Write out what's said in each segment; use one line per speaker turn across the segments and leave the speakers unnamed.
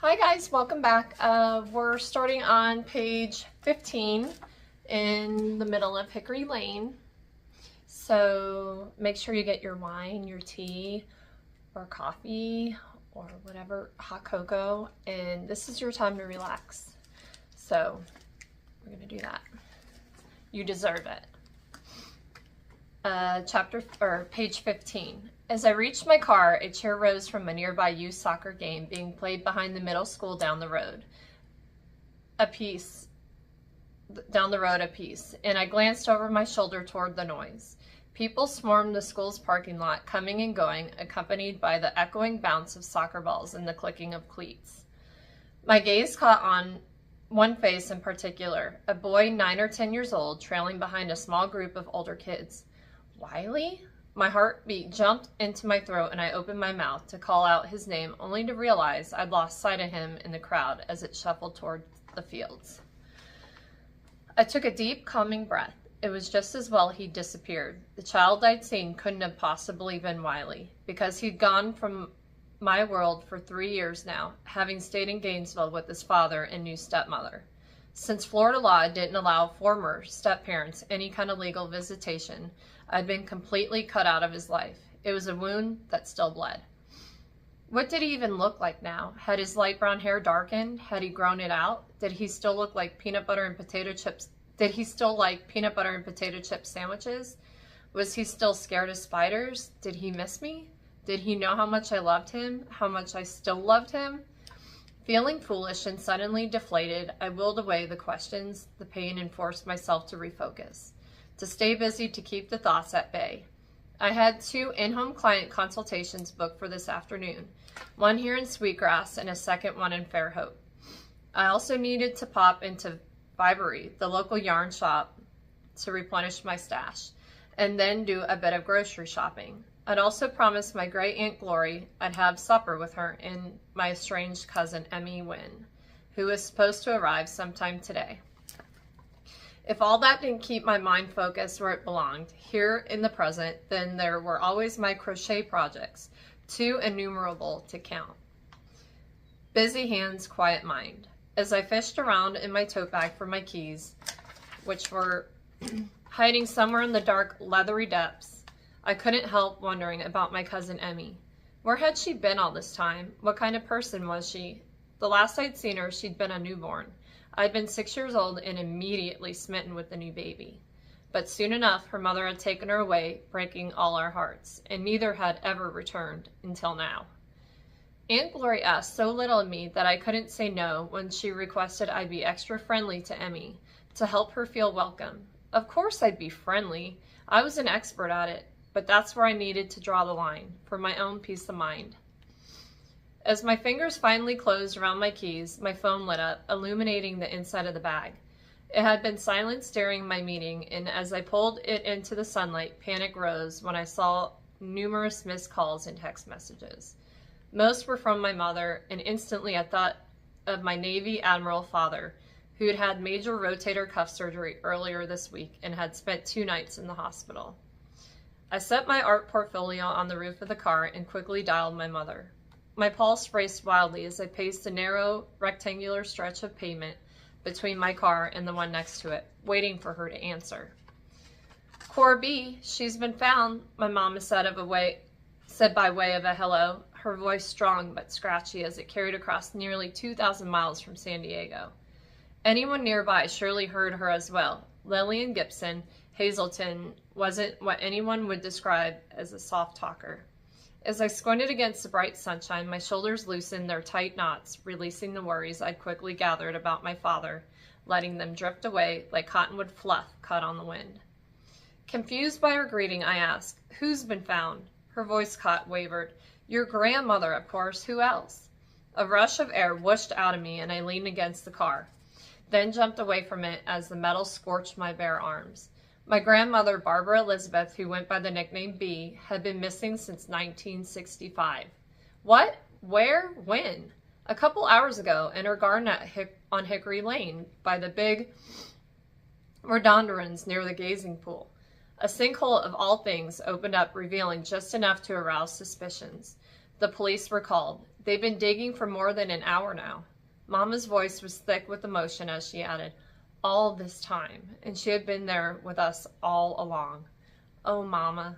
Hi guys, welcome back. We're starting on page 15 in the middle of Hickory Lane. So make sure you get your wine, your tea, or coffee, or whatever, hot cocoa, and this is your time to relax. So we're gonna do that. You deserve it. Page 15. As I reached my car, a cheer rose from a nearby youth soccer game being played behind the middle school down the road a piece, and I glanced over my shoulder toward the noise. People swarmed the school's parking lot, coming and going, accompanied by the echoing bounce of soccer balls and the clicking of cleats. My gaze caught on one face in particular, a boy 9 or 10 years old, trailing behind a small group of older kids. Wiley? My heartbeat jumped into my throat and I opened my mouth to call out his name, only to realize I'd lost sight of him in the crowd as it shuffled toward the fields. I took a deep, calming breath. It was just as well he'd disappeared. The child I'd seen couldn't have possibly been Wiley, because he'd gone from my world for 3 years now, having stayed in Gainesville with his father and new stepmother. Since Florida law didn't allow former step-parents any kind of legal visitation, I'd been completely cut out of his life. It was a wound that still bled. What did he even look like now? Had his light brown hair darkened? Had he grown it out? Did he still look like peanut butter and potato chips? Did he still like peanut butter and potato chip sandwiches? Was he still scared of spiders? Did he miss me? Did he know how much I loved him? How much I still loved him? Feeling foolish and suddenly deflated, I willed away the questions, the pain, and forced myself to refocus, to stay busy, to keep the thoughts at bay. I had 2 in-home client consultations booked for this afternoon, one here in Sweetgrass and a second one in Fairhope. I also needed to pop into Vibery, the local yarn shop, to replenish my stash, and then do a bit of grocery shopping. I'd also promised my great Aunt Glory I'd have supper with her and my estranged cousin Emmy Wynn, who was supposed to arrive sometime today. If all that didn't keep my mind focused where it belonged, here in the present, then there were always my crochet projects, too innumerable to count. Busy hands, quiet mind. As I fished around in my tote bag for my keys, which were hiding somewhere in the dark, leathery depths, I couldn't help wondering about my cousin Emmy. Where had she been all this time? What kind of person was she? The last I'd seen her, she'd been a newborn. I'd been 6 years old and immediately smitten with the new baby. But soon enough, her mother had taken her away, breaking all our hearts, and neither had ever returned until now. Aunt Glory asked so little of me that I couldn't say no when she requested I be extra friendly to Emmy, to help her feel welcome. Of course I'd be friendly. I was an expert at it, but that's where I needed to draw the line, for my own peace of mind. As my fingers finally closed around my keys, my phone lit up, illuminating the inside of the bag. It had been silenced during my meeting, and as I pulled it into the sunlight, panic rose when I saw numerous missed calls and text messages. Most were from my mother, and instantly I thought of my Navy Admiral father, who had had major rotator cuff surgery earlier this week and had spent 2 nights in the hospital. I set my art portfolio on the roof of the car and quickly dialed my mother. My pulse raced wildly as I paced the narrow, rectangular stretch of pavement between my car and the one next to it, waiting for her to answer. "Corby, she's been found," my mama said by way of a hello, her voice strong but scratchy as it carried across nearly 2,000 miles from San Diego. Anyone nearby surely heard her as well. Lillian Gibson, Hazleton, wasn't what anyone would describe as a soft talker. As I squinted against the bright sunshine, my shoulders loosened their tight knots, releasing the worries I'd quickly gathered about my father, letting them drift away like cottonwood fluff caught on the wind. Confused by her greeting, I asked, "Who's been found?" Her voice wavered. "Your grandmother, of course. Who else?" A rush of air whooshed out of me, and I leaned against the car, then jumped away from it as the metal scorched my bare arms. My grandmother, Barbara Elizabeth, who went by the nickname B, had been missing since 1965. What? Where? When? A couple hours ago, in her garden on Hickory Lane, by the big rhododendrons near the gazing pool. A sinkhole of all things opened up, revealing just enough to arouse suspicions. The police were called. They've been digging for more than an hour now. Mama's voice was thick with emotion as she added, all this time, and she had been there with us all along. Oh, Mama.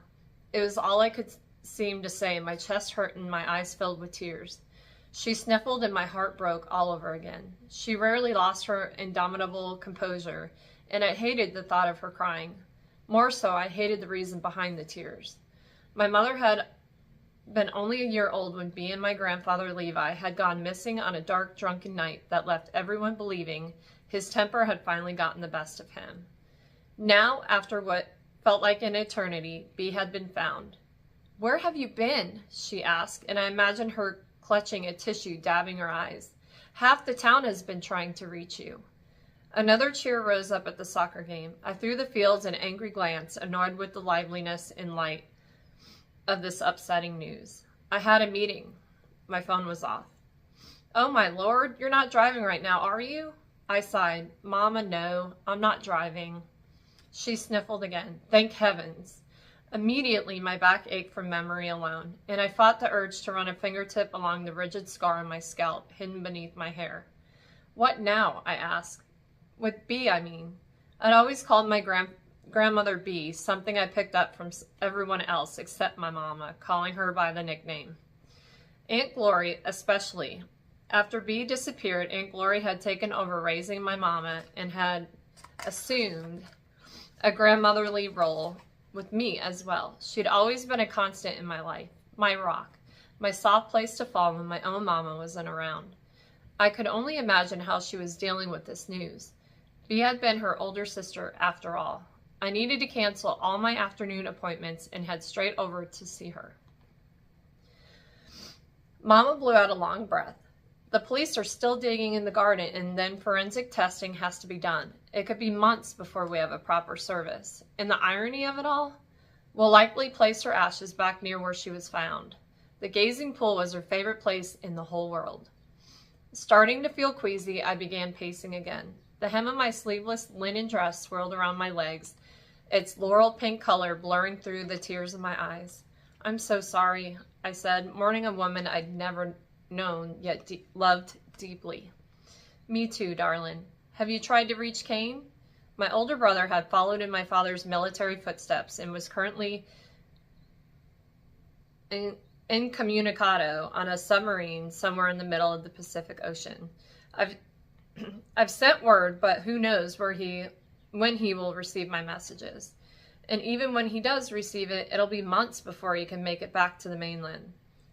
It was all I could seem to say. My chest hurt and my eyes filled with tears. She sniffled and my heart broke all over again. She rarely lost her indomitable composure, and I hated the thought of her crying. More so, I hated the reason behind the tears. My mother had been only a year old when Bea and my grandfather Levi had gone missing on a dark, drunken night that left everyone believing his temper had finally gotten the best of him. Now, after what felt like an eternity, Bea had been found. Where have you been? She asked, and I imagined her clutching a tissue, dabbing her eyes. Half the town has been trying to reach you. Another cheer rose up at the soccer game. I threw the fields an angry glance, annoyed with the liveliness and light of this upsetting news. I had a meeting. My phone was off. Oh my Lord, you're not driving right now, are you? I sighed. Mama, no, I'm not driving. She sniffled again. Thank heavens. Immediately, my back ached from memory alone, and I fought the urge to run a fingertip along the rigid scar on my scalp, hidden beneath my hair. What now? I asked. With Bea, I mean. I'd always called my grandmother Bea, something I picked up from everyone else except my mama, calling her by the nickname. Aunt Glory, especially. After Bea disappeared, Aunt Glory had taken over raising my mama and had assumed a grandmotherly role with me as well. She'd always been a constant in my life, my rock, my soft place to fall when my own mama wasn't around. I could only imagine how she was dealing with this news. Bea had been her older sister after all. I needed to cancel all my afternoon appointments and head straight over to see her. Mama blew out a long breath. The police are still digging in the garden, and then forensic testing has to be done. It could be months before we have a proper service. And the irony of it all? We'll likely place her ashes back near where she was found. The gazing pool was her favorite place in the whole world. Starting to feel queasy, I began pacing again. The hem of my sleeveless linen dress swirled around my legs, its laurel pink color blurring through the tears of my eyes. I'm so sorry, I said, mourning a woman I'd never known yet loved deeply. Me too, darling. Have you tried to reach Kane? My older brother had followed in my father's military footsteps and was currently incommunicado on a submarine somewhere in the middle of the Pacific Ocean. I've sent word, but who knows when he will receive my messages. And even when he does receive it, it'll be months before he can make it back to the mainland.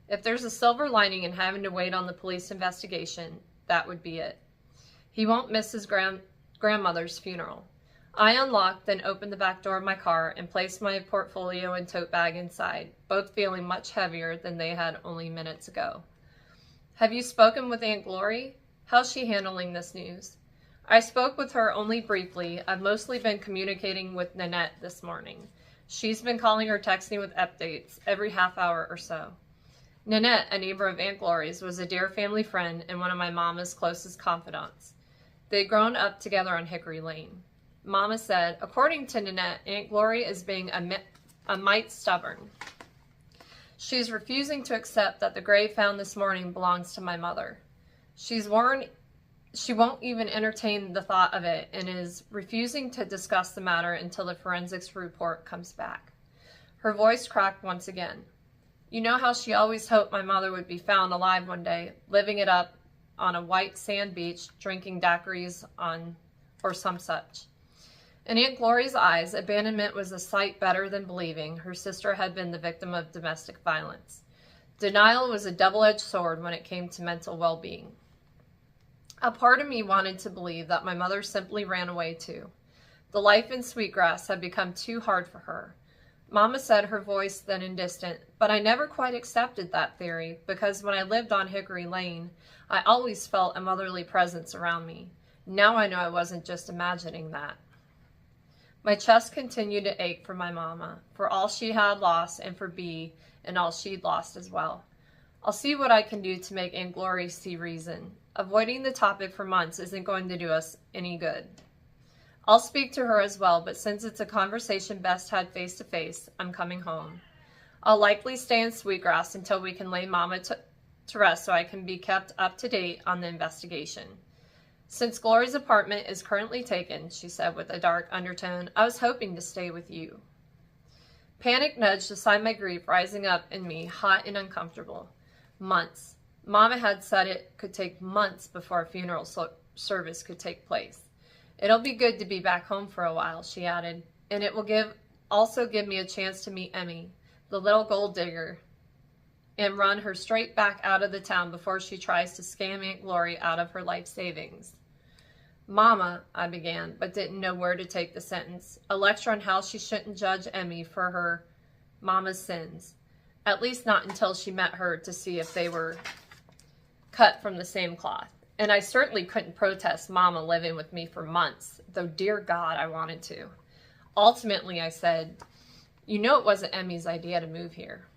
If there's a silver lining in having to wait on the police investigation, that would be it. He won't miss his grandmother's funeral. I unlocked, then opened the back door of my car and placed my portfolio and tote bag inside, both feeling much heavier than they had only minutes ago. Have you spoken with Aunt Glory? How's she handling this news? I spoke with her only briefly. I've mostly been communicating with Nanette this morning. She's been calling or texting with updates every half hour or so. Nanette, a neighbor of Aunt Glory's, was a dear family friend and one of my mama's closest confidants. They'd grown up together on Hickory Lane. Mama said, according to Nanette, Aunt Glory is being a mite stubborn. She's refusing to accept that the grave found this morning belongs to my mother. She's warned she won't even entertain the thought of it and is refusing to discuss the matter until the forensics report comes back. Her voice cracked once again. You know how she always hoped my mother would be found alive one day, living it up on a white sand beach, drinking daiquiris or some such. In Aunt Glory's eyes, abandonment was a sight better than believing her sister had been the victim of domestic violence. Denial was a double-edged sword when it came to mental well-being. A part of me wanted to believe that my mother simply ran away too. The life in Sweetgrass had become too hard for her. Mama said, her voice thin and distant, but I never quite accepted that theory because when I lived on Hickory Lane, I always felt a motherly presence around me. Now I know I wasn't just imagining that. My chest continued to ache for my mama, for all she had lost, and for Bea, and all she'd lost as well. I'll see what I can do to make Aunt Glory see reason. Avoiding the topic for months isn't going to do us any good. I'll speak to her as well, but since it's a conversation best had face to face, I'm coming home. I'll likely stay in Sweetgrass until we can lay Mama to rest so I can be kept up to date on the investigation. Since Glory's apartment is currently taken, she said with a dark undertone, I was hoping to stay with you. Panic nudged aside my grief, rising up in me, hot and uncomfortable. Months. Mama had said it could take months before a funeral service could take place. It'll be good to be back home for a while, she added, and it will also give me a chance to meet Emmy, the little gold digger, and run her straight back out of the town before she tries to scam Aunt Glory out of her life savings. Mama, I began, but didn't know where to take the sentence. A lecture on how she shouldn't judge Emmy for her mama's sins. At least not until she met her to see if they were cut from the same cloth. And I certainly couldn't protest Mama living with me for months, though dear God, I wanted to. Ultimately, I said, you know it wasn't Emmy's idea to move here.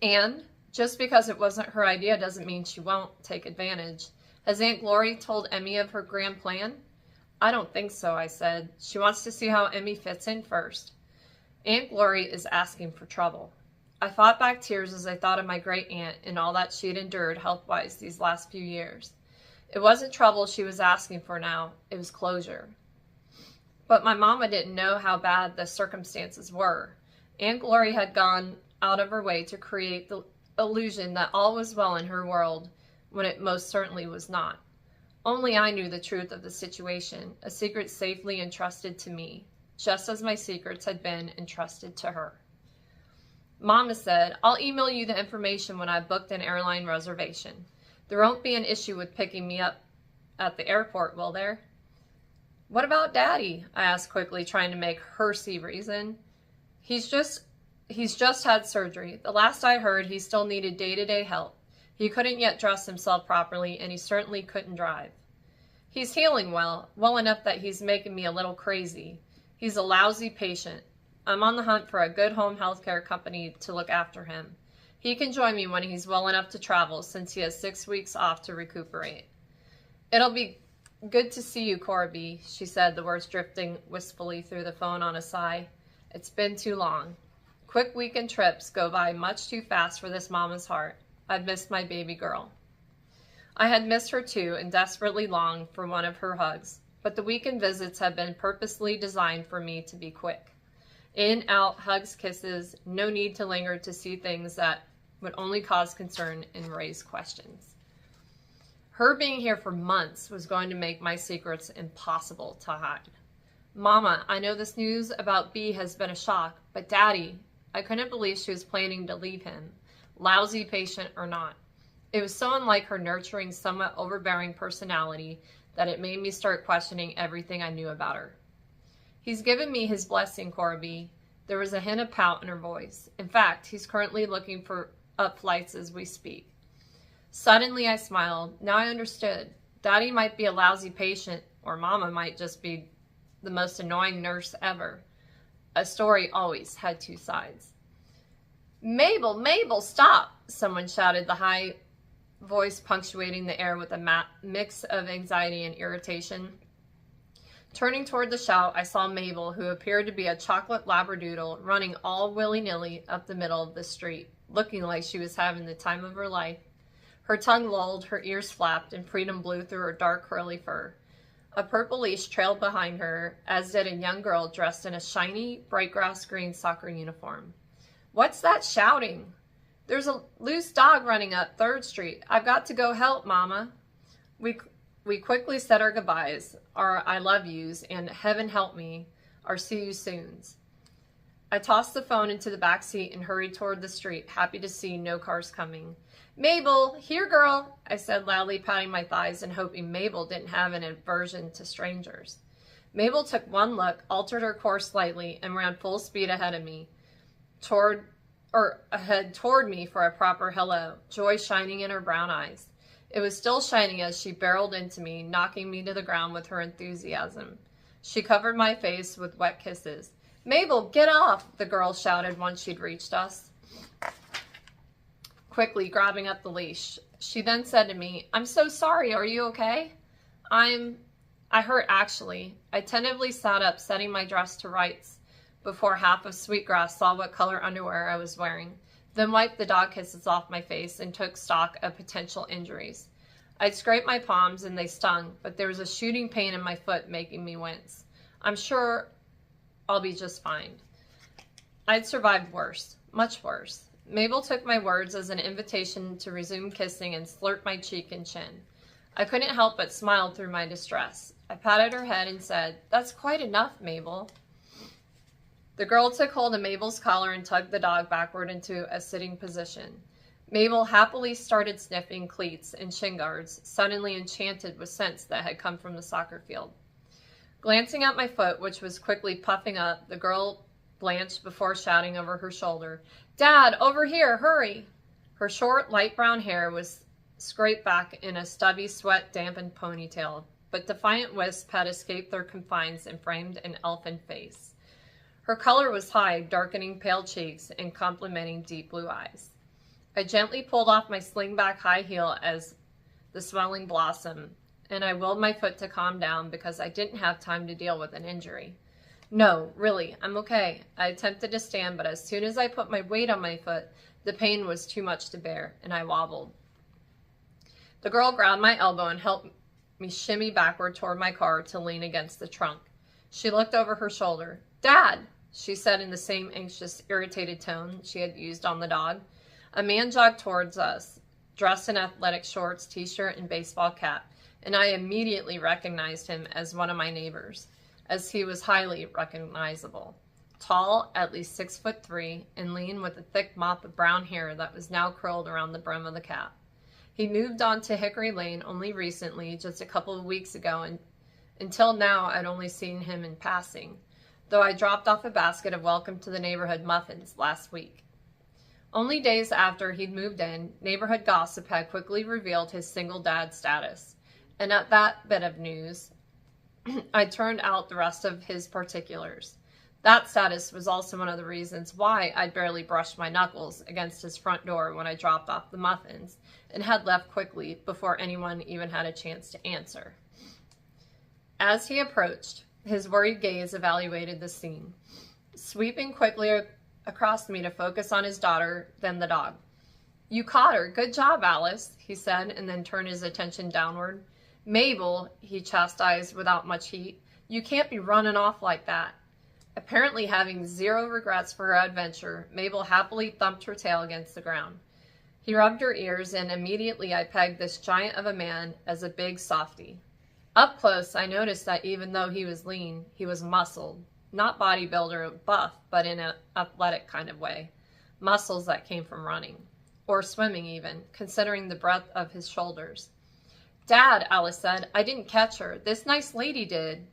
And just because it wasn't her idea doesn't mean she won't take advantage. Has Aunt Glory told Emmy of her grand plan? I don't think so, I said. She wants to see how Emmy fits in first. Aunt Glory is asking for trouble. I fought back tears as I thought of my great aunt and all that she'd endured health-wise these last few years. It wasn't trouble she was asking for now, it was closure. But my mama didn't know how bad the circumstances were. Aunt Glory had gone out of her way to create the illusion that all was well in her world when it most certainly was not. Only I knew the truth of the situation, a secret safely entrusted to me, just as my secrets had been entrusted to her. Mama said, I'll email you the information when I've booked an airline reservation. There won't be an issue with picking me up at the airport, will there? What about Daddy? I asked quickly, trying to make her see reason. He's just had surgery. The last I heard, he still needed day-to-day help. He couldn't yet dress himself properly, and he certainly couldn't drive. He's healing well enough that he's making me a little crazy. He's a lousy patient. I'm on the hunt for a good home healthcare company to look after him. He can join me when he's well enough to travel, since he has 6 weeks off to recuperate. It'll be good to see you, Corby, she said, the words drifting wistfully through the phone on a sigh. It's been too long. Quick weekend trips go by much too fast for this mama's heart. I've missed my baby girl. I had missed her too and desperately longed for one of her hugs, but the weekend visits had been purposely designed for me to be quick. In, out, hugs, kisses, no need to linger to see things that would only cause concern and raise questions. Her being here for months was going to make my secrets impossible to hide. Mama, I know this news about B has been a shock, but Daddy, I couldn't believe she was planning to leave him, lousy patient or not. It was so unlike her nurturing, somewhat overbearing personality that it made me start questioning everything I knew about her. He's given me his blessing, Corby. There was a hint of pout in her voice. In fact, he's currently looking for up flights as we speak. Suddenly I smiled. Now I understood. Daddy might be a lousy patient, or Mama might just be the most annoying nurse ever. A story always had two sides. Mabel, Mabel, stop! Someone shouted, the high voice punctuating the air with a mix of anxiety and irritation. Turning toward the shout, I saw Mabel, who appeared to be a chocolate labradoodle, running all willy-nilly up the middle of the street, looking like she was having the time of her life. Her tongue lolled, her ears flapped, and freedom blew through her dark curly fur. A purple leash trailed behind her, as did a young girl dressed in a shiny, bright grass green soccer uniform. What's that shouting? There's a loose dog running up 3rd Street. I've got to go help, Mama. We quickly said our goodbyes, our I love yous, and heaven help me, our see you soons. I tossed the phone into the back seat and hurried toward the street, happy to see no cars coming. Mabel, here girl, I said loudly, patting my thighs and hoping Mabel didn't have an aversion to strangers. Mabel took one look, altered her course slightly, and ran full speed ahead of me, toward me for a proper hello, joy shining in her brown eyes. It was still shining as she barreled into me, knocking me to the ground with her enthusiasm. She covered my face with wet kisses. Mabel, get off, the girl shouted once she'd reached us, quickly grabbing up the leash. She then said to me, I'm so sorry, are you okay? I hurt, actually. I tentatively sat up, setting my dress to rights, before half of Sweetgrass saw what color underwear I was wearing. then wiped the dog kisses off my face and took stock of potential injuries. I'd scraped my palms and they stung, but there was a shooting pain in my foot making me wince. I'm sure I'll be just fine. I'd survived worse, much worse. Mabel took my words as an invitation to resume kissing and slurped my cheek and chin. I couldn't help but smile through my distress. I patted her head and said, "That's quite enough, Mabel." The girl took hold of Mabel's collar and tugged the dog backward into a sitting position. Mabel happily started sniffing cleats and shin guards, suddenly enchanted with scents that had come from the soccer field. Glancing at my foot, which was quickly puffing up, the girl blanched before shouting over her shoulder, "Dad, over here, hurry!" Her short, light brown hair was scraped back in a stubby, sweat-dampened ponytail, but defiant wisps had escaped their confines and framed an elfin face. Her color was high, darkening pale cheeks and complementing deep blue eyes. I gently pulled off my slingback high heel as the swelling blossomed, and I willed my foot to calm down because I didn't have time to deal with an injury. "No, really, I'm okay." I attempted to stand, but as soon as I put my weight on my foot, the pain was too much to bear, and I wobbled. The girl grabbed my elbow and helped me shimmy backward toward my car to lean against the trunk. She looked over her shoulder. "Dad," she said in the same anxious, irritated tone she had used on the dog. A man jogged towards us, dressed in athletic shorts, t-shirt, and baseball cap, and I immediately recognized him as one of my neighbors, as he was highly recognizable. Tall, at least 6'3", and lean with a thick mop of brown hair that was now curled around the brim of the cap. He moved on to Hickory Lane only recently, just a couple of weeks ago, and until now I'd only seen him in passing, though I dropped off a basket of Welcome to the Neighborhood muffins last week. Only days after he'd moved in, neighborhood gossip had quickly revealed his single dad status, and at that bit of news, I turned out the rest of his particulars. That status was also one of the reasons why I'd barely brushed my knuckles against his front door when I dropped off the muffins and had left quickly before anyone even had a chance to answer. As he approached, his worried gaze evaluated the scene, sweeping quickly across me to focus on his daughter, then the dog. "You caught her. Good job, Alice," he said, and then turned his attention downward. "Mabel," he chastised without much heat, "you can't be running off like that." Apparently having zero regrets for her adventure, Mabel happily thumped her tail against the ground. He rubbed her ears, and immediately I pegged this giant of a man as a big softy. Up close, I noticed that even though he was lean, he was muscled. Not bodybuilder or buff, but in an athletic kind of way. Muscles that came from running. Or swimming even, considering the breadth of his shoulders. "Dad," Alice said, "I didn't catch her. This nice lady did.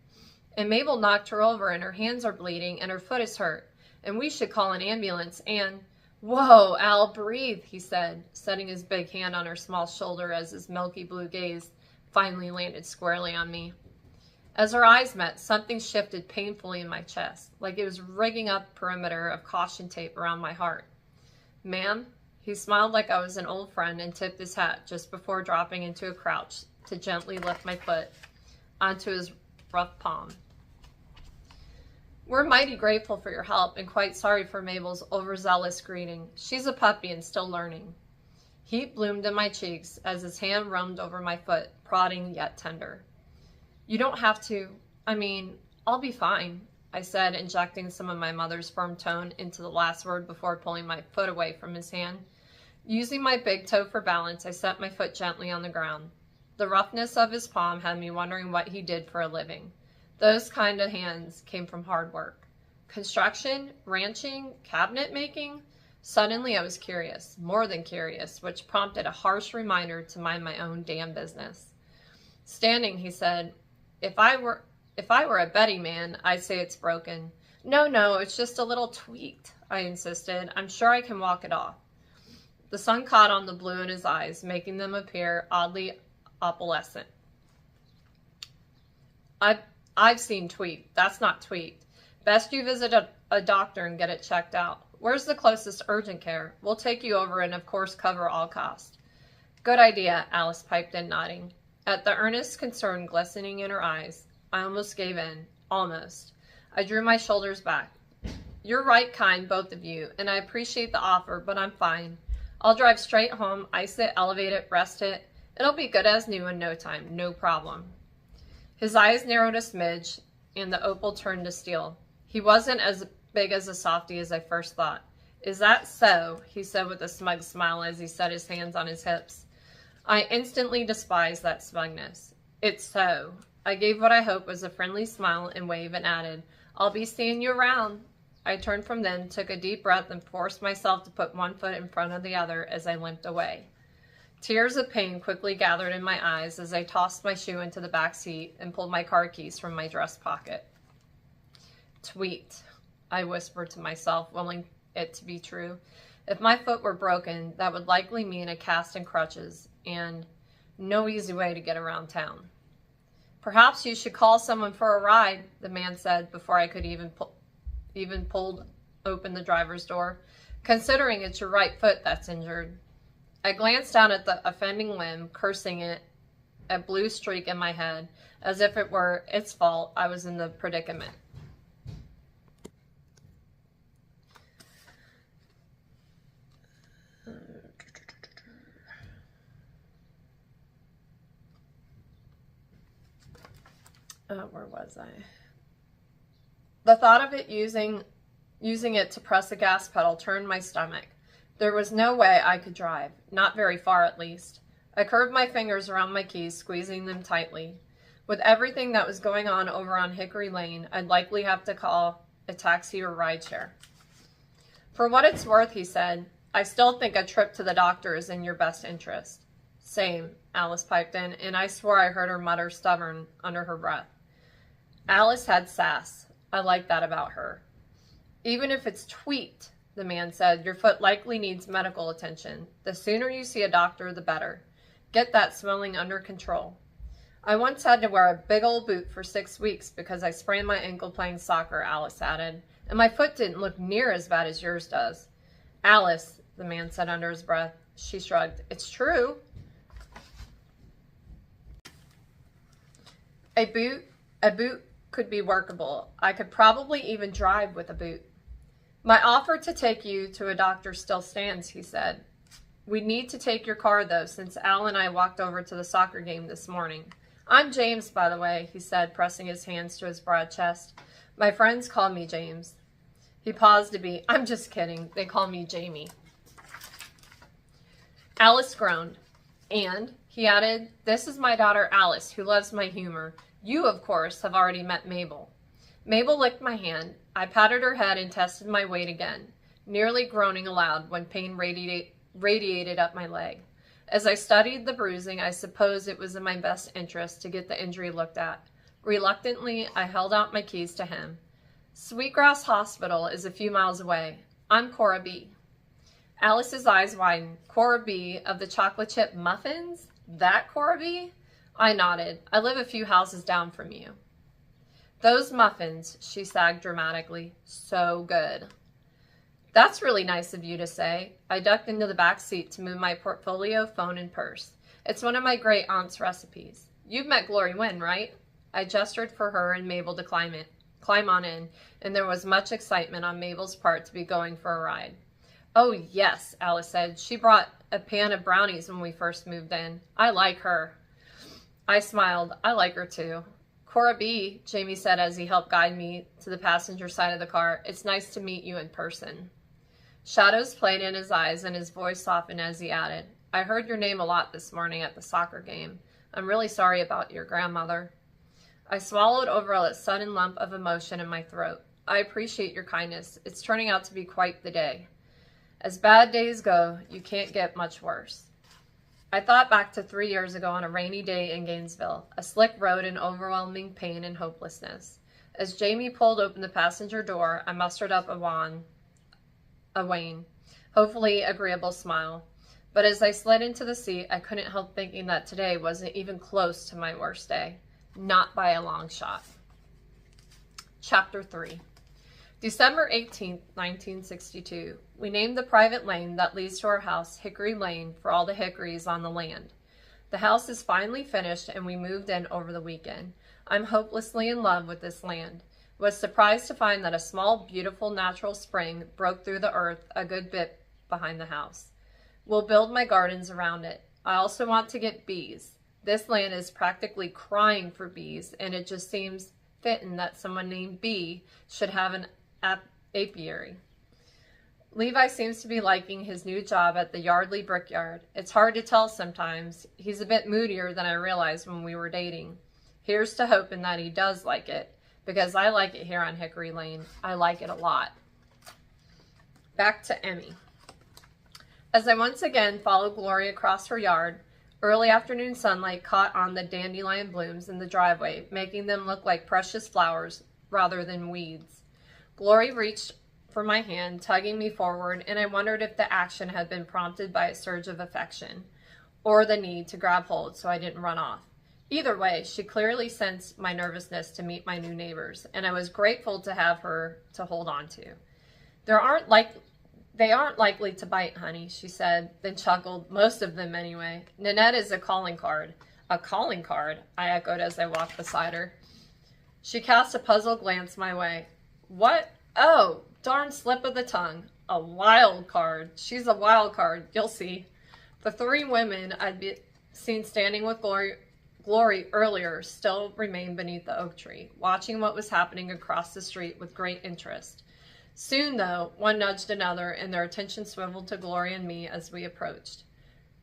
And Mabel knocked her over, and her hands are bleeding, and her foot is hurt. And we should call an ambulance, and—" "Whoa, Al, breathe," he said, setting his big hand on her small shoulder as his milky blue gaze finally landed squarely on me. As our eyes met, something shifted painfully in my chest, like it was rigging up a perimeter of caution tape around my heart. "Ma'am?" He smiled like I was an old friend and tipped his hat just before dropping into a crouch to gently lift my foot onto his rough palm. "We're mighty grateful for your help and quite sorry for Mabel's overzealous greeting. She's a puppy and still learning." Heat bloomed in my cheeks as his hand roamed over my foot, prodding yet tender. "You don't have to. I'll be fine," I said, injecting some of my mother's firm tone into the last word before pulling my foot away from his hand. Using my big toe for balance, I set my foot gently on the ground. The roughness of his palm had me wondering what he did for a living. Those kind of hands came from hard work. Construction, ranching, cabinet making? Suddenly I was curious, more than curious, which prompted a harsh reminder to mind my own damn business. Standing, he said, If I were a Betty man, I'd say it's broken." No, it's just a little tweaked," I insisted. "I'm sure I can walk it off." The sun caught on the blue in his eyes, making them appear oddly opalescent. I've seen tweaked. That's not tweaked. Best you visit a doctor and get it checked out. Where's the closest urgent care? We'll take you over and, of course, cover all costs." "Good idea," Alice piped in, nodding. At the earnest concern glistening in her eyes, I almost gave in. Almost. I drew my shoulders back. You're right kind, both of you, and I appreciate the offer, but I'm fine. I'll drive straight home, ice it, elevate it, rest it. It'll be good as new in no time, no problem. His eyes narrowed a smidge, and the opal turned to steel. He wasn't as big as a softy as I first thought. Is that so? He said with a smug smile as he set his hands on his hips. I instantly despised that smugness. It's so. I gave what I hoped was a friendly smile and wave and added, I'll be seeing you around. I turned from them, took a deep breath, and forced myself to put one foot in front of the other as I limped away. Tears of pain quickly gathered in my eyes as I tossed my shoe into the back seat and pulled my car keys from my dress pocket. Tweet, I whispered to myself, willing it to be true. If my foot were broken, that would likely mean a cast and crutches and no easy way to get around town. Perhaps you should call someone for a ride, the man said before I could even pulled open the driver's door, considering it's your right foot that's injured. I glanced down at the offending limb, cursing it, a blue streak in my head, as if it were its fault I was in the predicament. Where was I? The thought of it using it to press the gas pedal turned my stomach. There was no way I could drive, not very far at least. I curved my fingers around my keys, squeezing them tightly. With everything that was going on over on Hickory Lane, I'd likely have to call a taxi or rideshare. For what it's worth, he said, I still think a trip to the doctor is in your best interest. Same, Alice piped in, and I swore I heard her mutter stubborn under her breath. Alice had sass. I like that about her. Even if it's tweaked, the man said, your foot likely needs medical attention. The sooner you see a doctor, the better. Get that swelling under control. I once had to wear a big old boot for 6 weeks because I sprained my ankle playing soccer, Alice added, and my foot didn't look near as bad as yours does. Alice, the man said under his breath. She shrugged. It's true. A boot could be workable. I could probably even drive with a boot. My offer to take you to a doctor still stands, he said. We need to take your car, though, since Al and I walked over to the soccer game this morning. I'm James, by the way, he said, pressing his hands to his broad chest. My friends call me James. He paused to be, I'm just kidding. They call me Jamie. Alice groaned. And, he added, this is my daughter Alice, who loves my humor. You, of course, have already met Mabel. Mabel licked my hand. I patted her head and tested my weight again, nearly groaning aloud when pain radiated up my leg. As I studied the bruising, I suppose it was in my best interest to get the injury looked at. Reluctantly, I held out my keys to him. Sweetgrass Hospital is a few miles away. I'm Cora B. Alice's eyes widened. Cora B. of the chocolate chip muffins? That Cora B.? I nodded. I live a few houses down from you. Those muffins, she sagged dramatically. So good. That's really nice of you to say. I ducked into the back seat to move my portfolio, phone, and purse. It's one of my great aunt's recipes. You've met Glory Wynn, right? I gestured for her and Mabel to climb on in, and there was much excitement on Mabel's part to be going for a ride. Oh, yes, Alice said. She brought a pan of brownies when we first moved in. I like her. I smiled. I like her too. Cora B., Jamie said as he helped guide me to the passenger side of the car. It's nice to meet you in person. Shadows played in his eyes and his voice softened as he added, I heard your name a lot this morning at the soccer game. I'm really sorry about your grandmother. I swallowed over a sudden lump of emotion in my throat. I appreciate your kindness. It's turning out to be quite the day. As bad days go, you can't get much worse. I thought back to 3 years ago on a rainy day in Gainesville, a slick road and overwhelming pain and hopelessness. As Jamie pulled open the passenger door, I mustered up a wan, hopefully agreeable smile. But as I slid into the seat, I couldn't help thinking that today wasn't even close to my worst day. Not by a long shot. Chapter 3. December 18th, 1962. We named the private lane that leads to our house Hickory Lane for all the hickories on the land. The house is finally finished and we moved in over the weekend. I'm hopelessly in love with this land. Was surprised to find that a small, beautiful natural spring broke through the earth a good bit behind the house. We'll build my gardens around it. I also want to get bees. This land is practically crying for bees, and it just seems fitting that someone named Bee should have an apiary. Levi seems to be liking his new job at the Yardley Brickyard. It's hard to tell sometimes. He's a bit moodier than I realized when we were dating. Here's to hoping that he does like it, because I like it here on Hickory Lane. I like it a lot. Back to Emmy. As I once again followed Glory across her yard, early afternoon sunlight caught on the dandelion blooms in the driveway, making them look like precious flowers rather than weeds. Glory reached for my hand, tugging me forward, and I wondered if the action had been prompted by a surge of affection, or the need to grab hold so I didn't run off. Either way, she clearly sensed my nervousness to meet my new neighbors, and I was grateful to have her to hold on to. They aren't likely to bite, honey, she said, then chuckled, most of them anyway. Nanette is a calling card. A calling card? I echoed as I walked beside her. She cast a puzzled glance my way. What? Oh, darn slip of the tongue. A wild card. She's a wild card, you'll see. The three women I'd seen standing with Glory earlier still remained beneath the oak tree, watching what was happening across the street with great interest. Soon, though, one nudged another, and their attention swiveled to Glory and me as we approached.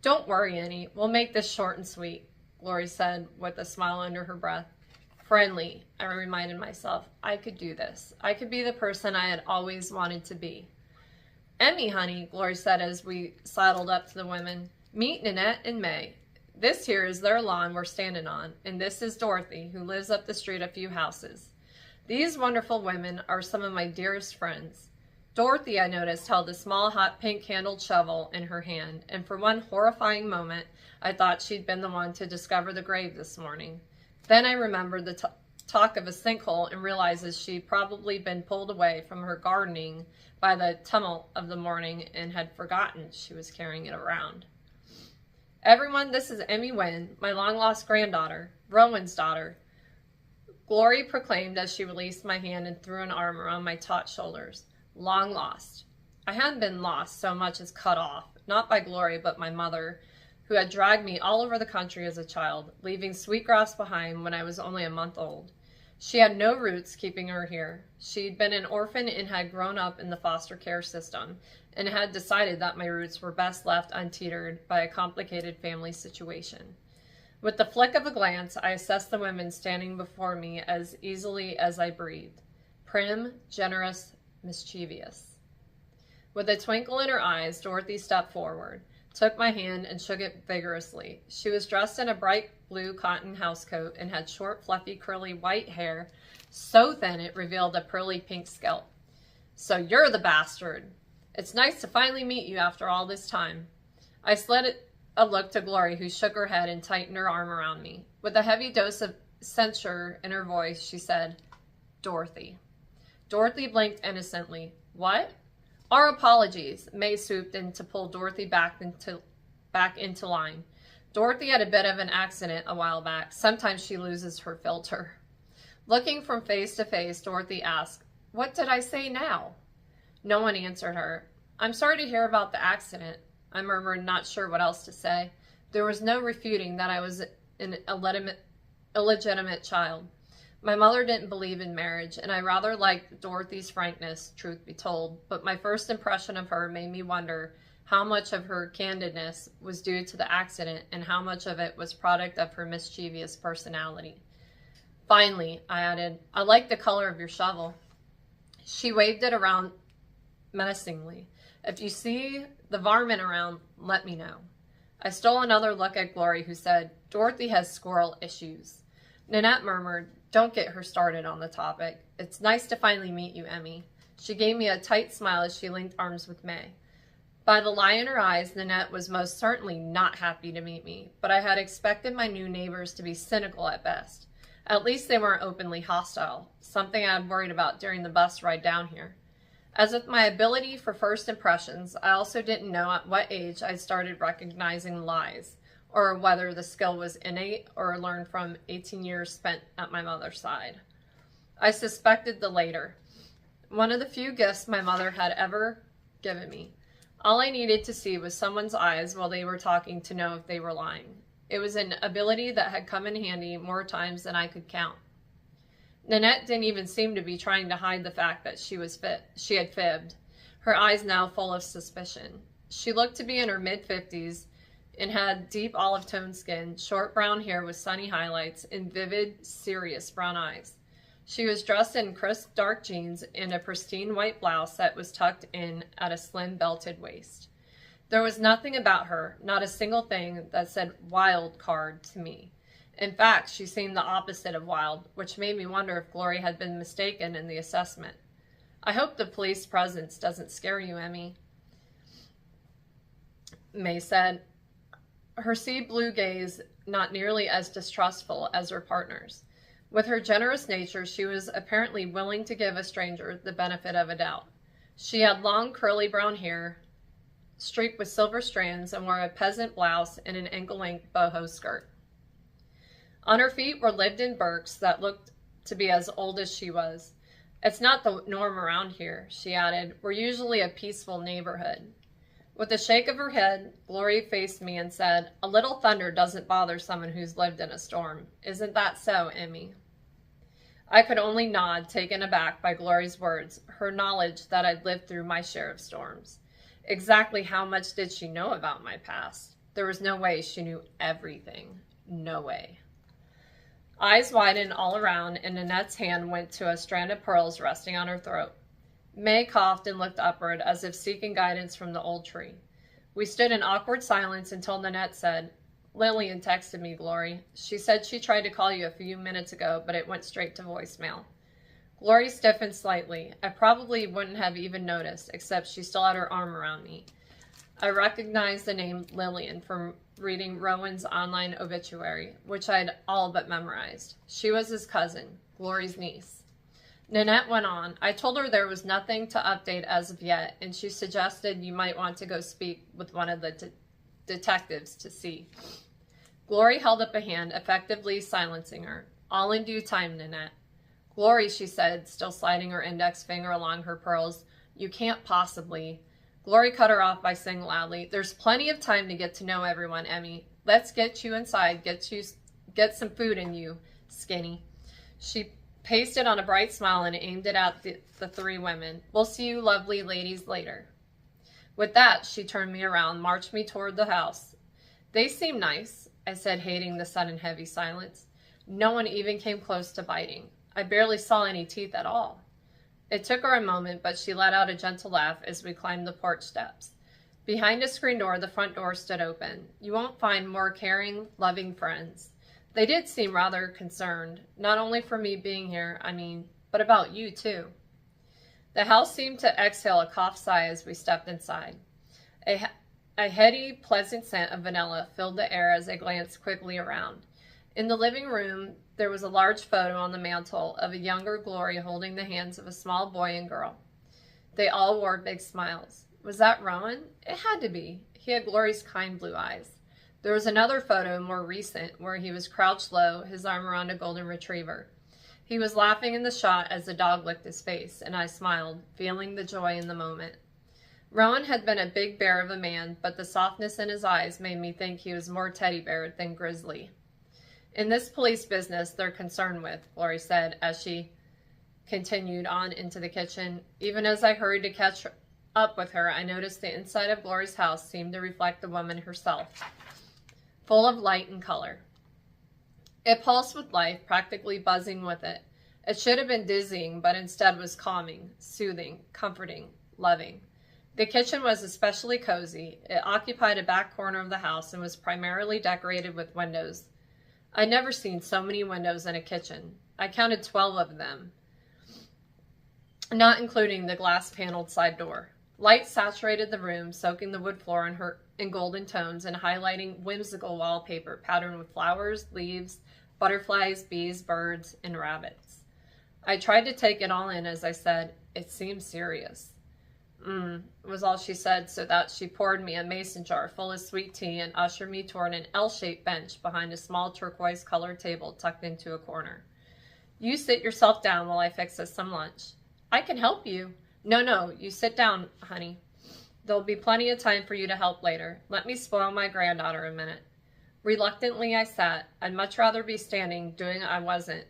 Don't worry, Annie. We'll make this short and sweet, Glory said with a smile under her breath. Friendly, I reminded myself. I could do this. I could be the person I had always wanted to be. Emmy, honey, Glory said as we sidled up to the women. Meet Nanette and May. This here is their lawn we're standing on, and this is Dorothy, who lives up the street a few houses. These wonderful women are some of my dearest friends. Dorothy, I noticed, held a small hot pink-handled shovel in her hand, and for one horrifying moment, I thought she'd been the one to discover the grave this morning. Then I remembered the talk of a sinkhole and realized she'd probably been pulled away from her gardening by the tumult of the morning and had forgotten she was carrying it around. Everyone, this is Emmy Wynn, my long-lost granddaughter, Rowan's daughter, Glory proclaimed as she released my hand and threw an arm around my taut shoulders. Long lost. I hadn't been lost so much as cut off, not by Glory, but my mother, who had dragged me all over the country as a child, leaving Sweetgrass behind when I was only a month old. She had no roots keeping her here. She'd been an orphan and had grown up in the foster care system, and had decided that my roots were best left untethered by a complicated family situation. With the flick of a glance, I assessed the women standing before me as easily as I breathed. Prim, generous, mischievous. With a twinkle in her eyes, Dorothy stepped forward, took my hand, and shook it vigorously. She was dressed in a bright blue cotton housecoat and had short, fluffy, curly white hair, so thin it revealed a pearly pink scalp. So you're the bastard. It's nice to finally meet you after all this time. I slid a look to Glory, who shook her head and tightened her arm around me. With a heavy dose of censure in her voice, she said, Dorothy. Dorothy blinked innocently. What? Our apologies. May swooped in to pull Dorothy back into line. Dorothy had a bit of an accident a while back. Sometimes she loses her filter. Looking from face to face, Dorothy asked, What did I say now? No one answered her. I'm sorry to hear about the accident, I murmured, not sure what else to say. There was no refuting that I was an illegitimate child. My mother didn't believe in marriage, and I rather liked Dorothy's frankness, truth be told, but my first impression of her made me wonder how much of her candidness was due to the accident and how much of it was product of her mischievous personality. Finally, I added, I like the color of your shovel. She waved it around menacingly. If you see the varmint around, let me know. I stole another look at Glory, who said, Dorothy has squirrel issues. Nanette murmured, Don't get her started on the topic. It's nice to finally meet you, Emmy. She gave me a tight smile as she linked arms with May. By the lie in her eyes, Nanette was most certainly not happy to meet me, but I had expected my new neighbors to be cynical at best. At least they weren't openly hostile, something I had worried about during the bus ride down here. As with my ability for first impressions, I also didn't know at what age I started recognizing lies, or whether the skill was innate or learned from 18 years spent at my mother's side. I suspected the later. One of the few gifts my mother had ever given me. All I needed to see was someone's eyes while they were talking to know if they were lying. It was an ability that had come in handy more times than I could count. Nanette didn't even seem to be trying to hide the fact that she had fibbed, her eyes now full of suspicion. She looked to be in her mid-50s and had deep olive-toned skin, short brown hair with sunny highlights, and vivid, serious brown eyes. She was dressed in crisp dark jeans and a pristine white blouse that was tucked in at a slim belted waist. There was nothing about her, not a single thing, that said wild card to me. In fact, she seemed the opposite of wild, which made me wonder if Glory had been mistaken in the assessment. I hope the police presence doesn't scare you, Emmy, May said, her sea blue gaze not nearly as distrustful as her partner's. With her generous nature, she was apparently willing to give a stranger the benefit of a doubt. She had long curly brown hair, streaked with silver strands, and wore a peasant blouse and an ankle-length boho skirt. On her feet were lived-in Birks that looked to be as old as she was. It's not the norm around here, she added. We're usually a peaceful neighborhood. With a shake of her head, Glory faced me and said, "A little thunder doesn't bother someone who's lived in a storm. Isn't that so, Emmy?" I could only nod, taken aback by Glory's words, her knowledge that I'd lived through my share of storms. Exactly how much did she know about my past? There was no way she knew everything. No way. Eyes widened all around, and Nanette's hand went to a strand of pearls resting on her throat. May coughed and looked upward as if seeking guidance from the old tree. We stood in awkward silence until Nanette said, "Lillian texted me, Glory. She said she tried to call you a few minutes ago, but it went straight to voicemail." Glory stiffened slightly. I probably wouldn't have even noticed, except she still had her arm around me. I recognized the name Lillian from reading Rowan's online obituary, which I'd all but memorized. She was his cousin, Glory's niece. Nanette went on. I told her there was nothing to update as of yet, and she suggested you might want to go speak with one of the detectives to see. Glory held up a hand, effectively silencing her. "All in due time, Nanette." "Glory," she said, still sliding her index finger along her pearls, "you can't possibly." Glory cut her off by saying loudly, "There's plenty of time to get to know everyone, Emmy. Let's get you inside, get some food in you, Skinny." She pasted on a bright smile and aimed it at the three women. "We'll see you lovely ladies later." With that, she turned me around, marched me toward the house. "They seem nice," I said, hating the sudden heavy silence. No one even came close to biting. I barely saw any teeth at all. It took her a moment, but she let out a gentle laugh as we climbed the porch steps. Behind a screen door, the front door stood open. You won't find more caring, loving friends. They did seem rather concerned, not only for me being here, but about you too. The house seemed to exhale a cough sigh as we stepped inside. A heady, pleasant scent of vanilla filled the air as I glanced quickly around. In the living room, there was a large photo on the mantel of a younger Glory holding the hands of a small boy and girl. They all wore big smiles. Was that Rowan? It had to be. He had Glory's kind blue eyes. There was another photo, more recent, where he was crouched low, his arm around a golden retriever. He was laughing in the shot as the dog licked his face, and I smiled, feeling the joy in the moment. Rowan had been a big bear of a man, but the softness in his eyes made me think he was more teddy bear than grizzly. "In this police business they're concerned with," Glory said as she continued on into the kitchen. Even as I hurried to catch up with her, I noticed the inside of Glory's house seemed to reflect the woman herself, full of light and color. It pulsed with life, practically buzzing with it. It should have been dizzying, but instead was calming, soothing, comforting, loving. The kitchen was especially cozy. It occupied a back corner of the house and was primarily decorated with windows. I'd never seen so many windows in a kitchen. I counted 12 of them, not including the glass-paneled side door. Light saturated the room, soaking the wood floor in golden tones and highlighting whimsical wallpaper patterned with flowers, leaves, butterflies, bees, birds, and rabbits. I tried to take it all in as I said, "It seems serious." Was all she said, so that she poured me a mason jar full of sweet tea and ushered me toward an L-shaped bench behind a small turquoise-colored table tucked into a corner. You sit yourself down while I fix us some lunch. I can help you. No, you sit down, honey. There'll be plenty of time for you to help later. Let me spoil my granddaughter a minute. Reluctantly, I sat. I'd much rather be standing, doing I wasn't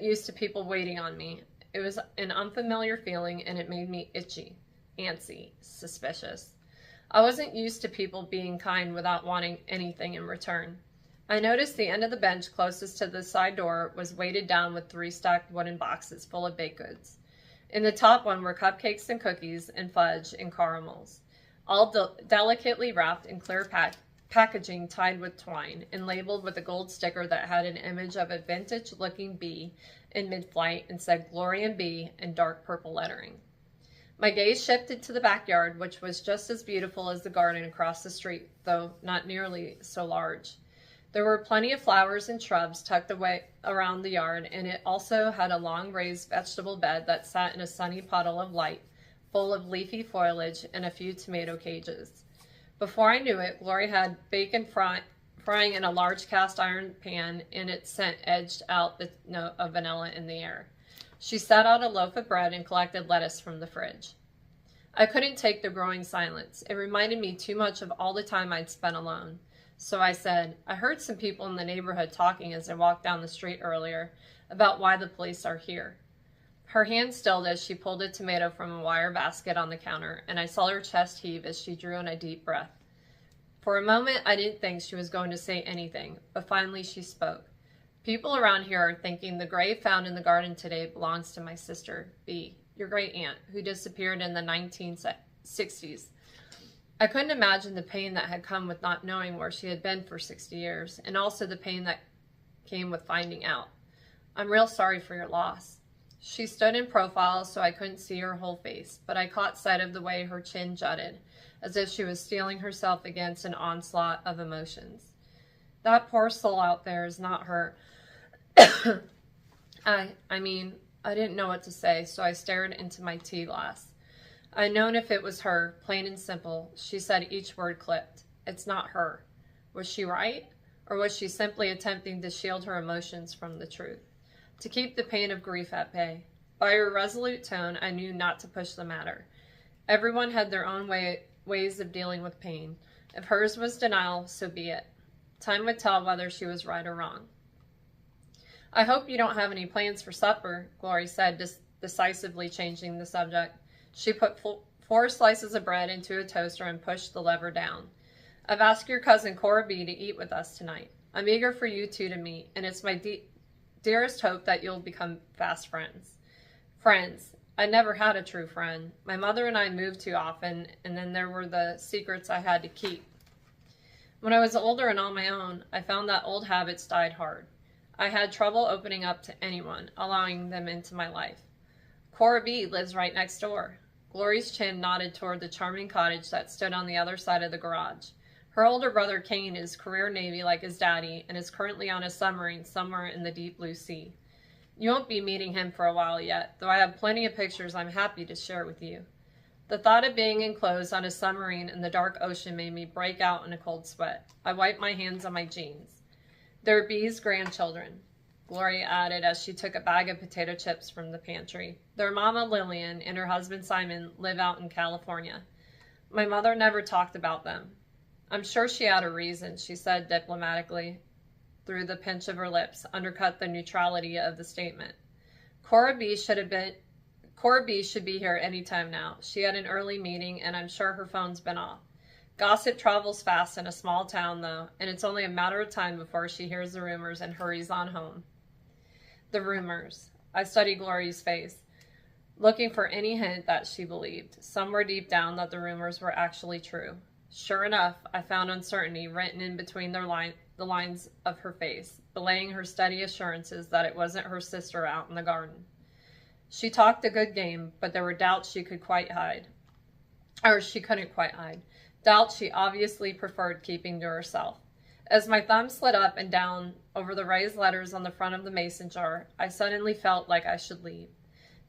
used to people waiting on me. It was an unfamiliar feeling, and it made me itchy, antsy, suspicious. I wasn't used to people being kind without wanting anything in return. I noticed the end of the bench closest to the side door was weighted down with 3 stacked wooden boxes full of baked goods. In the top one were cupcakes and cookies and fudge and caramels, all delicately wrapped in clear packaging tied with twine and labeled with a gold sticker that had an image of a vintage-looking bee in mid-flight and said Glory & Bee in dark purple lettering. My gaze shifted to the backyard, which was just as beautiful as the garden across the street, though not nearly so large. There were plenty of flowers and shrubs tucked away around the yard, and it also had a long raised vegetable bed that sat in a sunny puddle of light, full of leafy foliage and a few tomato cages. Before I knew it, Glory had bacon frying in a large cast iron pan, and its scent edged out the note of vanilla in the air. She set out a loaf of bread and collected lettuce from the fridge. I couldn't take the growing silence. It reminded me too much of all the time I'd spent alone. So I said, I heard some people in the neighborhood talking as I walked down the street earlier about why the police are here. Her hand stilled as she pulled a tomato from a wire basket on the counter, and I saw her chest heave as she drew in a deep breath. For a moment, I didn't think she was going to say anything, but finally she spoke. People around here are thinking the grave found in the garden today belongs to my sister, Bee, your great aunt, who disappeared in the 1960s. I couldn't imagine the pain that had come with not knowing where she had been for 60 years, and also the pain that came with finding out. I'm real sorry for your loss. She stood in profile so I couldn't see her whole face, but I caught sight of the way her chin jutted, as if she was steeling herself against an onslaught of emotions. That poor soul out there is not her. I didn't know what to say, so I stared into my tea glass. I'd known if it was her, plain and simple. She said each word clipped. It's not her. Was she right? Or was she simply attempting to shield her emotions from the truth? To keep the pain of grief at bay? By her resolute tone, I knew not to push the matter. Everyone had their own ways of dealing with pain. If hers was denial, so be it. Time would tell whether she was right or wrong. I hope you don't have any plans for supper, Glory said, decisively changing the subject. She put 4 slices of bread into a toaster and pushed the lever down. I've asked your cousin Cora B to eat with us tonight. I'm eager for you two to meet, and it's my dearest hope that you'll become fast friends. Friends. I never had a true friend. My mother and I moved too often, and then there were the secrets I had to keep. When I was older and on my own, I found that old habits died hard. I had trouble opening up to anyone, allowing them into my life. Cora B lives right next door. Glory's chin nodded toward the charming cottage that stood on the other side of the garage. Her older brother Kane is career Navy like his daddy and is currently on a submarine somewhere in the deep blue sea. You won't be meeting him for a while yet, though I have plenty of pictures I'm happy to share with you. The thought of being enclosed on a submarine in the dark ocean made me break out in a cold sweat. I wiped my hands on my jeans. They're Bee's grandchildren, Gloria added as she took a bag of potato chips from the pantry. Their mama Lillian and her husband Simon live out in California. My mother never talked about them. I'm sure she had a reason, she said diplomatically, through the pinch of her lips, undercut the neutrality of the statement. Cora B should be here any time now. She had an early meeting, and I'm sure her phone's been off. Gossip travels fast in a small town, though, and it's only a matter of time before she hears the rumors and hurries on home. The rumors. I studied Glory's face, looking for any hint that she believed, somewhere deep down, that the rumors were actually true. Sure enough, I found uncertainty written in between the lines of her face, belaying her steady assurances that it wasn't her sister out in the garden. She talked a good game, but there were doubts she couldn't quite hide. Doubts she obviously preferred keeping to herself. As my thumb slid up and down over the raised letters on the front of the mason jar, I suddenly felt like I should leave.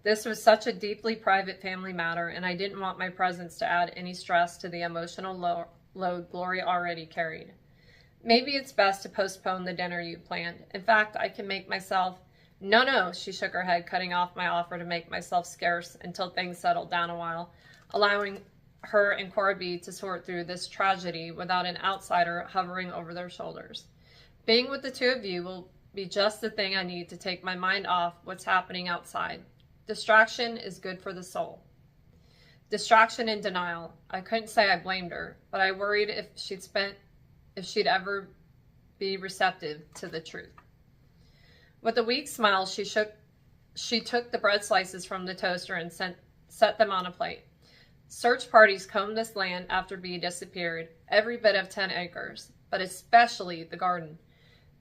This was such a deeply private family matter, and I didn't want my presence to add any stress to the emotional load Glory already carried. Maybe it's best to postpone the dinner you planned. In fact, I can make myself... No, no, she shook her head, cutting off my offer to make myself scarce until things settled down a while, allowing her and Cora B to sort through this tragedy without an outsider hovering over their shoulders. Being with the two of you will be just the thing I need to take my mind off what's happening outside. Distraction is good for the soul. Distraction and denial. I couldn't say I blamed her, but I worried if she'd ever be receptive to the truth. With a weak smile, she took the bread slices from the toaster and set them on a plate. Search parties combed this land after B disappeared, every bit of 10 acres, but especially the garden.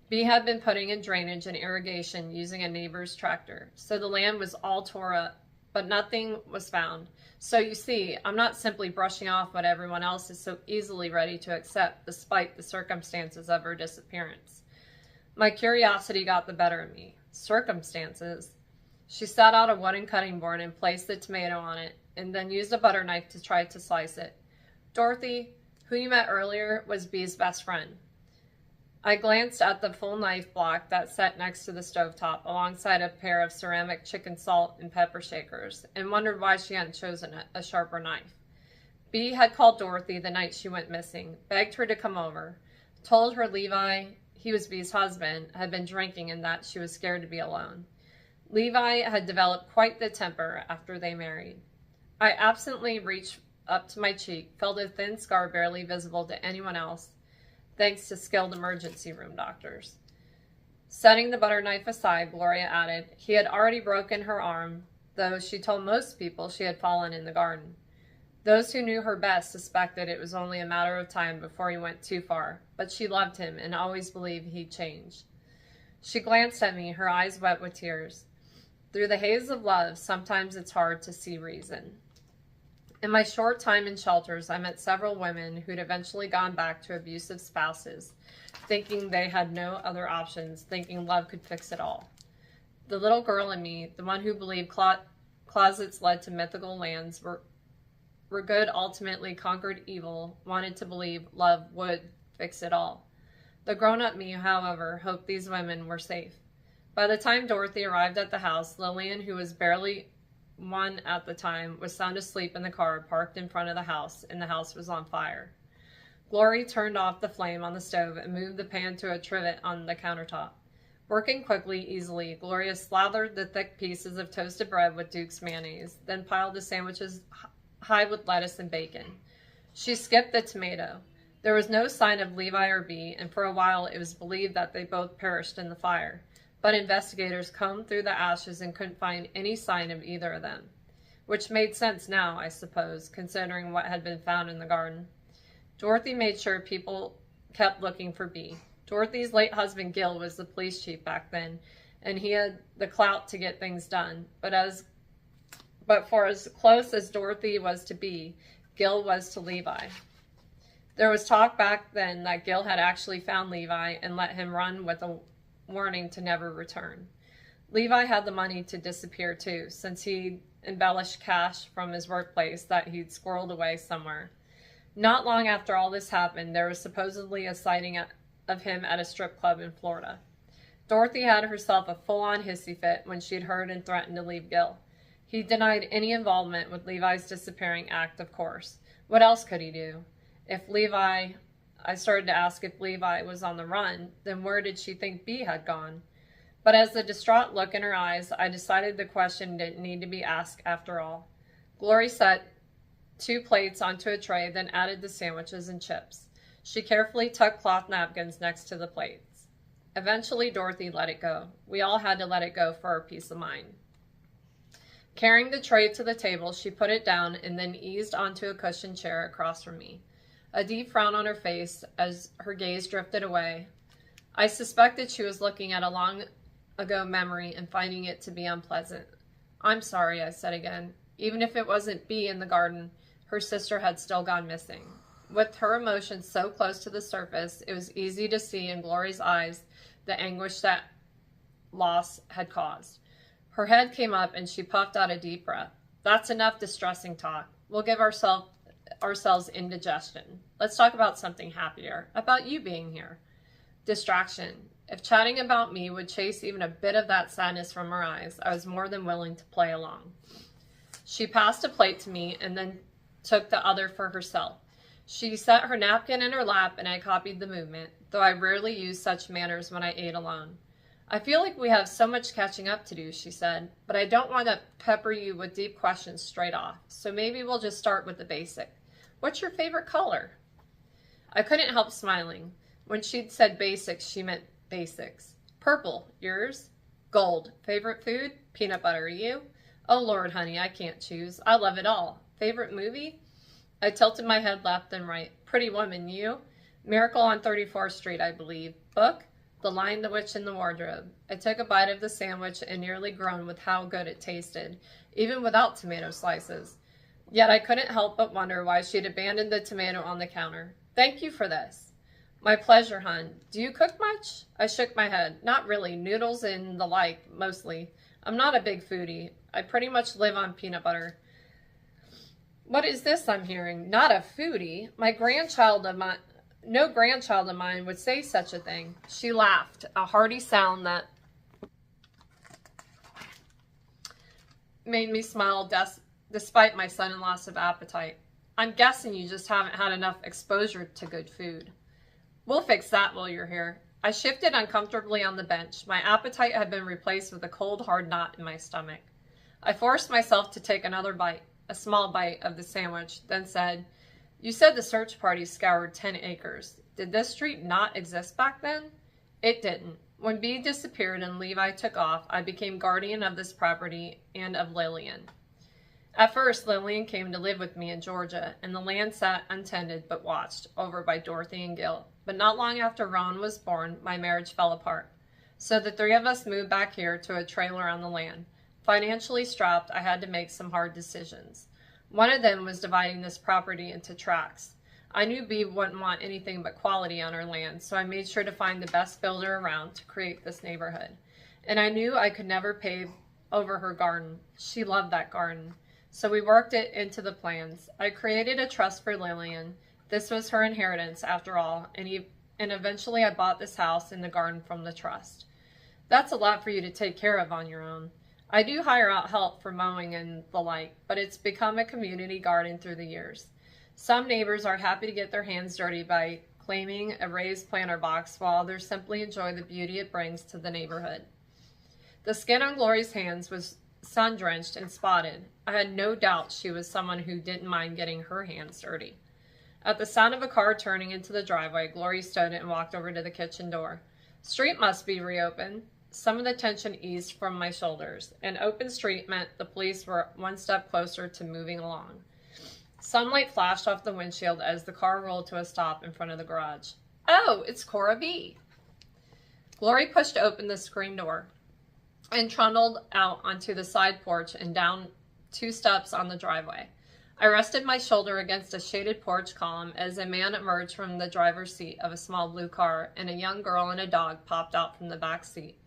B had been putting in drainage and irrigation using a neighbor's tractor, so the land was all tore up, but nothing was found. So you see, I'm not simply brushing off what everyone else is so easily ready to accept despite the circumstances of her disappearance. My curiosity got the better of me. Circumstances? She set out a wooden cutting board and placed the tomato on it, and then used a butter knife to try to slice it. Dorothy, who you met earlier, was Bee's best friend. I glanced at the full knife block that sat next to the stovetop alongside a pair of ceramic chicken salt and pepper shakers and wondered why she hadn't chosen a sharper knife. Bee had called Dorothy the night she went missing, begged her to come over, told her Levi, he was Bee's husband, had been drinking and that she was scared to be alone. Levi had developed quite the temper after they married. I absently reached up to my cheek, felt a thin scar barely visible to anyone else, thanks to skilled emergency room doctors. Setting the butter knife aside, Gloria added, he had already broken her arm, though she told most people she had fallen in the garden. Those who knew her best suspected it was only a matter of time before he went too far, but she loved him and always believed he'd changed. She glanced at me, her eyes wet with tears. Through the haze of love, sometimes it's hard to see reason. In my short time in shelters, I met several women who'd eventually gone back to abusive spouses, thinking they had no other options, thinking love could fix it all. The little girl in me, the one who believed closets led to mythical lands where good ultimately conquered evil, wanted to believe love would fix it all. The grown-up me, however, hoped these women were safe. By the time Dorothy arrived at the house, Lillian, who was barely one at the time, was sound asleep in the car parked in front of the house, and the house was on fire. Glory turned off the flame on the stove and moved the pan to a trivet on the countertop. Working quickly, easily, Gloria slathered the thick pieces of toasted bread with Duke's mayonnaise, then piled the sandwiches high with lettuce and bacon. She skipped the tomato. There was no sign of Levi or Bee, and for a while it was believed that they both perished in the fire. But investigators combed through the ashes and couldn't find any sign of either of them. Which made sense now, I suppose, considering what had been found in the garden. Dorothy made sure people kept looking for Bee. Dorothy's late husband, Gil, was the police chief back then, and he had the clout to get things done. But for as close as Dorothy was to Bee, Gil was to Levi. There was talk back then that Gil had actually found Levi and let him run with a warning to never return. Levi had the money to disappear too, since he'd embellished cash from his workplace that he'd squirreled away somewhere. Not long after all this happened, there was supposedly a sighting of him at a strip club in Florida. Dorothy had herself a full-on hissy fit when she'd heard and threatened to leave Gil. He denied any involvement with Levi's disappearing act, of course. What else could he do? I started to ask if Levi was on the run, then where did she think Bee had gone? But as the distraught look in her eyes, I decided the question didn't need to be asked after all. Glory set 2 plates onto a tray, then added the sandwiches and chips. She carefully tucked cloth napkins next to the plates. Eventually, Dorothy let it go. We all had to let it go for our peace of mind. Carrying the tray to the table, she put it down and then eased onto a cushioned chair across from me, a deep frown on her face as her gaze drifted away. I suspected she was looking at a long-ago memory and finding it to be unpleasant. "I'm sorry," I said again. Even if it wasn't Bee in the garden, her sister had still gone missing. With her emotions so close to the surface, it was easy to see in Glory's eyes the anguish that loss had caused. Her head came up and she puffed out a deep breath. "That's enough distressing talk. We'll give ourselves indigestion. Let's talk about something happier, about you being here." distraction. If chatting about me would chase even a bit of that sadness from her eyes, I was more than willing to play along. She passed a plate to me and then took the other for herself. She set her napkin in her lap and I copied the movement, though I rarely used such manners when I ate alone. I feel like we have so much catching up to do, she said, but I don't want to pepper you with deep questions straight off, so maybe we'll just start with the basic. What's your favorite color? I couldn't help smiling. When she'd said basics, she meant basics. Purple. Yours? Gold. Favorite food? Peanut butter. You? Oh Lord, honey, I can't choose. I love it all. Favorite movie? I tilted my head left and right. Pretty Woman. You? Miracle on 34th Street, I believe. Book? The Lion, the Witch, and the Wardrobe. I took a bite of the sandwich and nearly groaned with how good it tasted, even without tomato slices. Yet I couldn't help but wonder why she'd abandoned the tomato on the counter. Thank you for this. My pleasure, hon. Do you cook much? I shook my head. Not really. Noodles and the like, mostly. I'm not a big foodie. I pretty much live on peanut butter. What is this I'm hearing? Not a foodie? No grandchild of mine would say such a thing. She laughed, a hearty sound that made me smile despite my sudden loss of appetite. I'm guessing you just haven't had enough exposure to good food. We'll fix that while you're here. I shifted uncomfortably on the bench. My appetite had been replaced with a cold, hard knot in my stomach. I forced myself to take another bite, a small bite of the sandwich, then said, You said the search party scoured 10 acres. Did this street not exist back then? It didn't. When Bee disappeared and Levi took off, I became guardian of this property and of Lillian. At first, Lillian came to live with me in Georgia, and the land sat untended but watched over by Dorothy and Gil. But not long after Rowan was born, my marriage fell apart. So the three of us moved back here to a trailer on the land. Financially strapped, I had to make some hard decisions. One of them was dividing this property into tracts. I knew Bee wouldn't want anything but quality on her land, so I made sure to find the best builder around to create this neighborhood. And I knew I could never pave over her garden. She loved that garden. So we worked it into the plans. I created a trust for Lillian. This was her inheritance, after all, and eventually I bought this house and the garden from the trust. That's a lot for you to take care of on your own. I do hire out help for mowing and the like, but it's become a community garden through the years. Some neighbors are happy to get their hands dirty by claiming a raised planter box, while others simply enjoy the beauty it brings to the neighborhood. The skin on Glory's hands was sun-drenched and spotted. I had no doubt she was someone who didn't mind getting her hands dirty. At the sound of a car turning into the driveway, Glory stood and walked over to the kitchen door. Street must be reopened. Some of the tension eased from my shoulders. An open street meant the police were one step closer to moving along. Sunlight flashed off the windshield as the car rolled to a stop in front of the garage. Oh, it's Cora Bee. Glory pushed open the screen door and trundled out onto the side porch and down 2 steps on the driveway. I rested my shoulder against a shaded porch column as a man emerged from the driver's seat of a small blue car, and a young girl and a dog popped out from the back seat.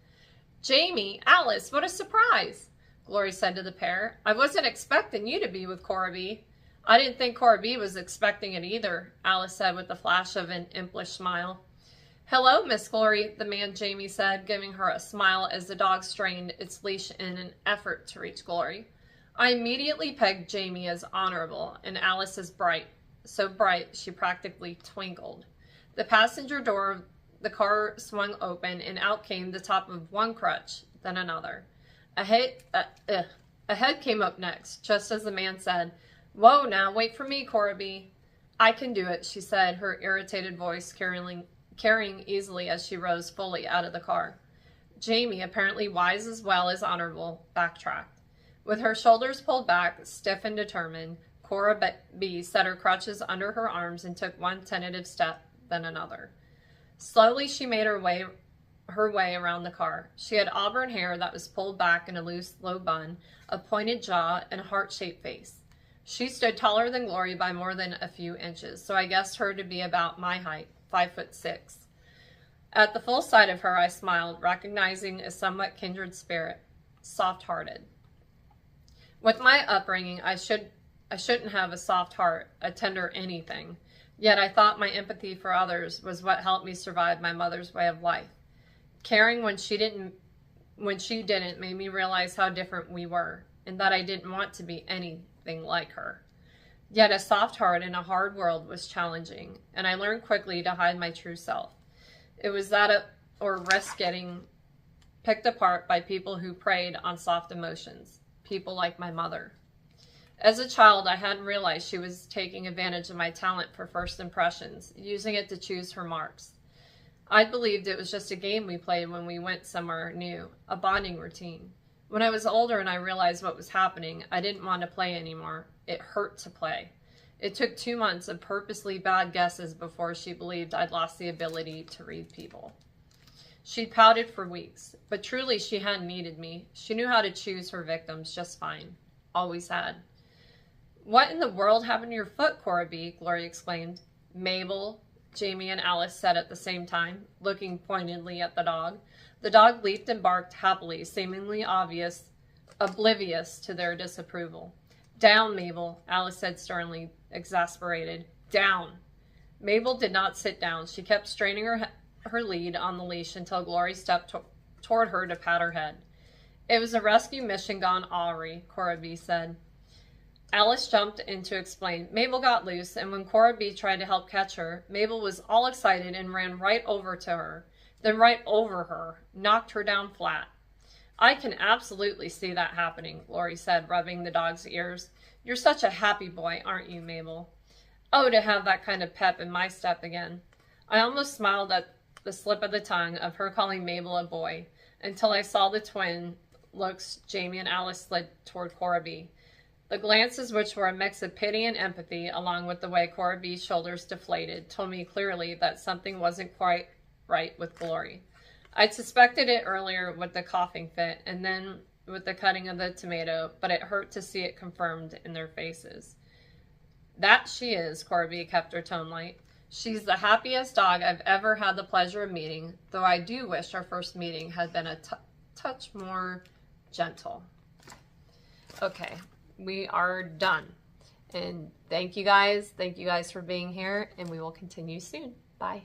Jamie, Alice, what a surprise, Glory said to the pair. I wasn't expecting you to be with Cora Bee. I didn't think Cora Bee was expecting it either, Alice said with a flash of an impish smile. Hello, Miss Glory, the man Jamie said, giving her a smile as the dog strained its leash in an effort to reach Glory. I immediately pegged Jamie as honorable and Alice as bright, so bright she practically twinkled. The passenger door of the car swung open and out came the top of one crutch, then another. A head came up next, just as the man said, Whoa now, wait for me, Cora Bee. I can do it, she said, her irritated voice carrying easily as she rose fully out of the car. Jamie, apparently wise as well as honorable, backtracked. With her shoulders pulled back, stiff and determined, Cora Bee set her crutches under her arms and took one tentative step, then another. Slowly she made her way around the car. She had auburn hair that was pulled back in a loose, low bun, a pointed jaw, and a heart-shaped face. She stood taller than Glory by more than a few inches, so I guessed her to be about my height, 5'6". At the full sight of her, I smiled, recognizing a somewhat kindred spirit, soft-hearted. With my upbringing, I shouldn't have a soft heart, a tender anything. Yet I thought my empathy for others was what helped me survive my mother's way of life. Caring when she didn't made me realize how different we were, and that I didn't want to be anything like her. Yet a soft heart in a hard world was challenging, and I learned quickly to hide my true self. It was that or risk getting picked apart by people who preyed on soft emotions, people like my mother. As a child, I hadn't realized she was taking advantage of my talent for first impressions, using it to choose her marks. I believed it was just a game we played when we went somewhere new, a bonding routine. When I was older and I realized what was happening, I didn't want to play anymore. It hurt to play. It took 2 months of purposely bad guesses before she believed I'd lost the ability to read people. She'd pouted for weeks, but truly she hadn't needed me. She knew how to choose her victims just fine. Always had. "What in the world happened to your foot, Cora B?" Gloria exclaimed. "Mabel," Jamie and Alice said at the same time, looking pointedly at the dog. The dog leaped and barked happily, seemingly oblivious to their disapproval. "Down, Mabel," Alice said sternly, exasperated. "Down." Mabel did not sit down. She kept straining her lead on the leash until Glory stepped toward her to pat her head. "It was a rescue mission gone awry," Cora B said. Alice jumped in to explain. "Mabel got loose, and when Cora B tried to help catch her, Mabel was all excited and ran right over to her, then right over her, knocked her down flat." "I can absolutely see that happening," Glory said, rubbing the dog's ears. "You're such a happy boy, aren't you, Mabel?" Oh, to have that kind of pep in my step again. I almost smiled at the slip of the tongue of her calling Mabel a boy, until I saw the twin looks Jamie and Alice slid toward Cora B. The glances, which were a mix of pity and empathy, along with the way Cora B's shoulders deflated, told me clearly that something wasn't quite right with Glory. I'd suspected it earlier with the coughing fit, and then with the cutting of the tomato, but it hurt to see it confirmed in their faces. "That she is," Cora B kept her tone light. "She's the happiest dog I've ever had the pleasure of meeting, though I do wish our first meeting had been a touch more gentle." Okay. We are done. And thank you guys for being here, and we will continue soon. Bye.